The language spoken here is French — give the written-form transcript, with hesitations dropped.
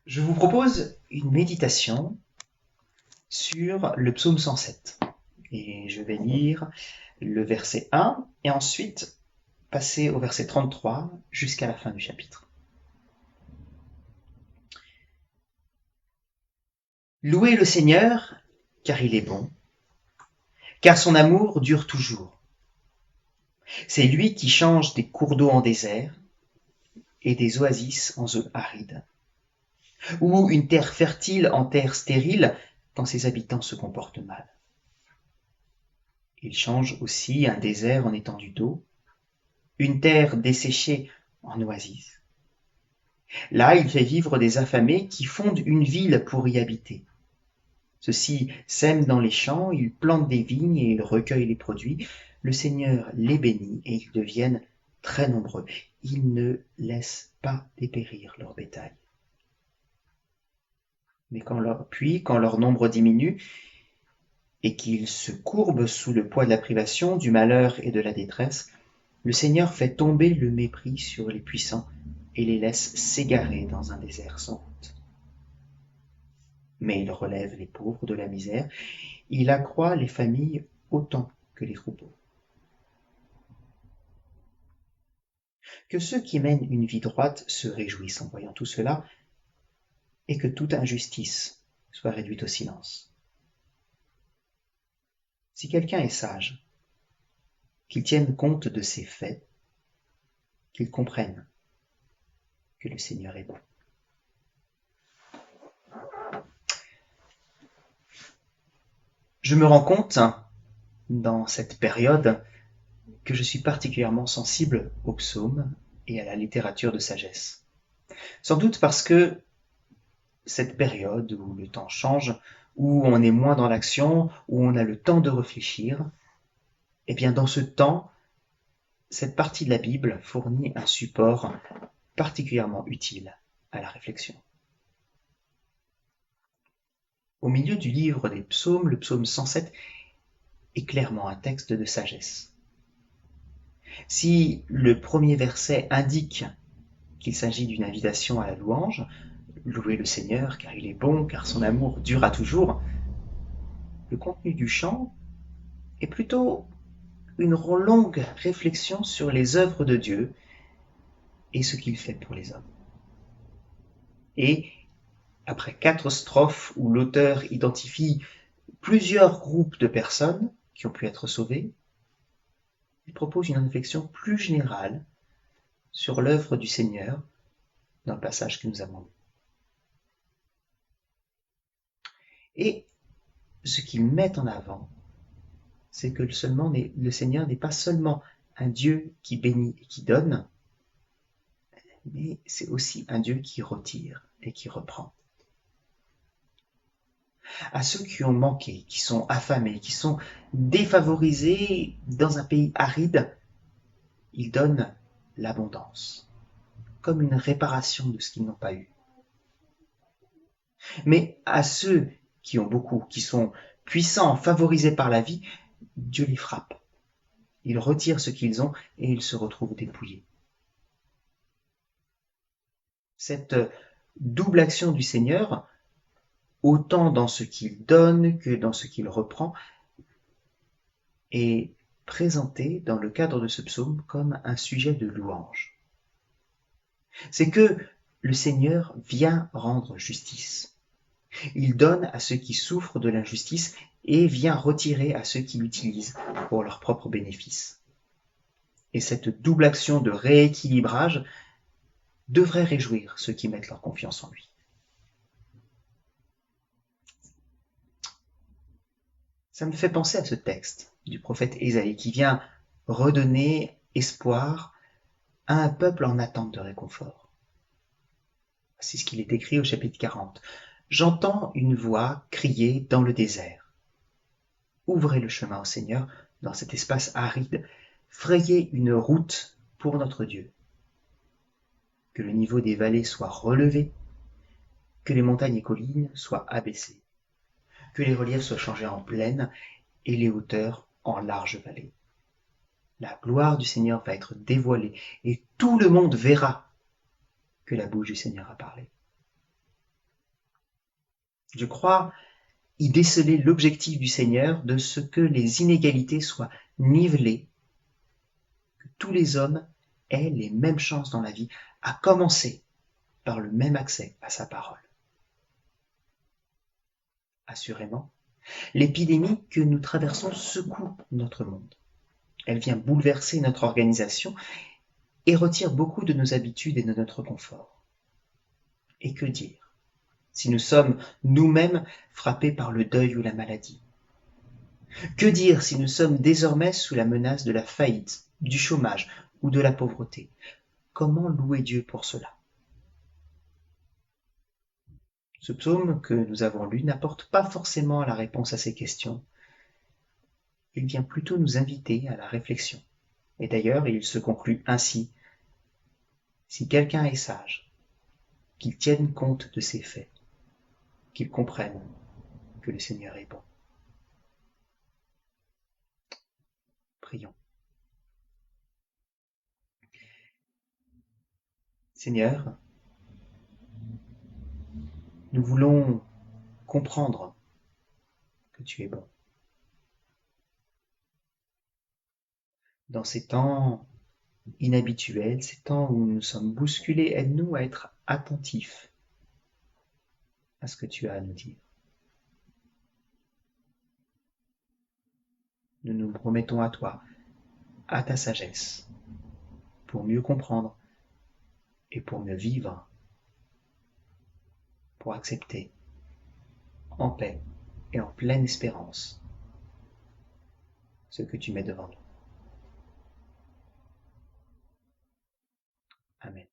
Je vous propose une méditation sur le psaume 107. Et je vais lire le verset 1 et ensuite passer au verset 33 jusqu'à la fin du chapitre. Louez le Seigneur, car il est bon, car son amour dure toujours. C'est lui qui change des cours d'eau en désert et des oasis en zones arides, ou une terre fertile en terre stérile quand ses habitants se comportent mal. Il change aussi un désert en étendue d'eau, une terre desséchée en oasis. Là, il fait vivre des affamés qui fondent une ville pour y habiter. Ceux-ci sèment dans les champs, ils plantent des vignes et ils recueillent les produits. Le Seigneur les bénit et ils deviennent très nombreux. Il ne laisse pas dépérir leur bétail. Mais quand leur nombre diminue et qu'ils se courbent sous le poids de la privation, du malheur et de la détresse, le Seigneur fait tomber le mépris sur les puissants et les laisse s'égarer dans un désert sans route. Mais il relève les pauvres de la misère, il accroît les familles autant que les troupeaux. Que ceux qui mènent une vie droite se réjouissent en voyant tout cela, et que toute injustice soit réduite au silence. Si quelqu'un est sage, qu'il tienne compte de ses faits, qu'il comprenne que le Seigneur est bon. Je me rends compte, dans cette période, que je suis particulièrement sensible aux psaumes et à la littérature de sagesse. Sans doute parce que cette période où le temps change, où on est moins dans l'action, où on a le temps de réfléchir, eh bien dans ce temps, cette partie de la Bible fournit un support particulièrement utile à la réflexion. Au milieu du livre des psaumes, le psaume 107 est clairement un texte de sagesse. Si le premier verset indique qu'il s'agit d'une invitation à la louange, louez le Seigneur car il est bon, car son amour durera toujours, le contenu du chant est plutôt une longue réflexion sur les œuvres de Dieu et ce qu'il fait pour les hommes. Et après 4 strophes où l'auteur identifie plusieurs groupes de personnes qui ont pu être sauvées, il propose une réflexion plus générale sur l'œuvre du Seigneur dans le passage que nous avons lu. Et ce qu'il met en avant, c'est que le Seigneur n'est pas seulement un Dieu qui bénit et qui donne, mais c'est aussi un Dieu qui retire et qui reprend. À ceux qui ont manqué, qui sont affamés, qui sont défavorisés dans un pays aride, il donne l'abondance, comme une réparation de ce qu'ils n'ont pas eu. Mais à ceux qui ont beaucoup, qui sont puissants, favorisés par la vie, Dieu les frappe. Il retire ce qu'ils ont et ils se retrouvent dépouillés. Cette double action du Seigneur, autant dans ce qu'il donne que dans ce qu'il reprend, est présentée dans le cadre de ce psaume comme un sujet de louange. C'est que le Seigneur vient rendre justice. Il donne à ceux qui souffrent de l'injustice et vient retirer à ceux qui l'utilisent pour leur propre bénéfice. Et cette double action de rééquilibrage devrait réjouir ceux qui mettent leur confiance en lui. Ça me fait penser à ce texte du prophète Ésaïe qui vient redonner espoir à un peuple en attente de réconfort. C'est ce qu'il est écrit au chapitre 40. J'entends une voix crier dans le désert. Ouvrez le chemin au Seigneur dans cet espace aride. Frayez une route pour notre Dieu. Que le niveau des vallées soit relevé, que les montagnes et collines soient abaissées, que les reliefs soient changés en plaines et les hauteurs en larges vallées. La gloire du Seigneur va être dévoilée et tout le monde verra que la bouche du Seigneur a parlé. Je crois y déceler l'objectif du Seigneur de ce que les inégalités soient nivelées, que tous les hommes aient les mêmes chances dans la vie, à commencer par le même accès à sa parole. Assurément, l'épidémie que nous traversons secoue notre monde. Elle vient bouleverser notre organisation et retire beaucoup de nos habitudes et de notre confort. Et que dire si nous sommes nous-mêmes frappés par le deuil ou la maladie? Que dire si nous sommes désormais sous la menace de la faillite, du chômage ou de la pauvreté? Comment louer Dieu pour cela? Ce psaume que nous avons lu n'apporte pas forcément la réponse à ces questions. Il vient plutôt nous inviter à la réflexion. Et d'ailleurs, il se conclut ainsi. Si quelqu'un est sage, qu'il tienne compte de ses faits, qu'il comprenne que le Seigneur est bon. Prions. Seigneur, nous voulons comprendre que tu es bon. Dans ces temps inhabituels, ces temps où nous sommes bousculés, aide-nous à être attentifs à ce que tu as à nous dire. Nous nous remettons à toi, à ta sagesse, pour mieux comprendre et pour mieux vivre, pour accepter en paix et en pleine espérance ce que tu mets devant nous. Amen.